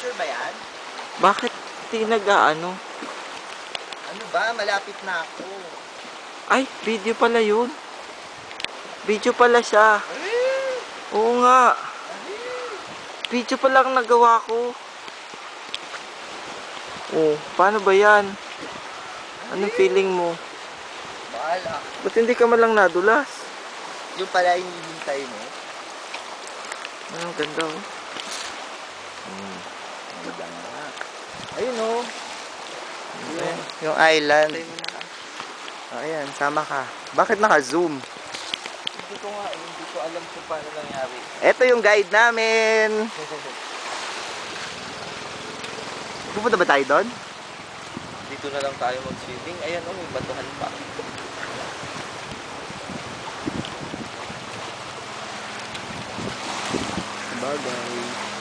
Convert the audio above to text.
Picture ba yan? Bakit di nag-aano? Ano ba? Malapit na ako. Ay, video pala yun. Video pala siya. Oo nga. Video pala ang nagawa ko. Oh, paano ba yan? Anong feeling mo? Bahala. Ba't hindi ka malang nadulas? Yung pala yung hihintay mo. Ang ganda oh. Ganda nga. Ayun oh. Yung island. Oh, ayan, sama ka. Bakit naka-zoom? Hindi ko nga, hindi ko alam kung paano nangyari. Ito yung guide namin. Pupunta ba tayo doon? Dito na lang tayo mag-swimming. Ayan oh, may batuhan pa. Bagay.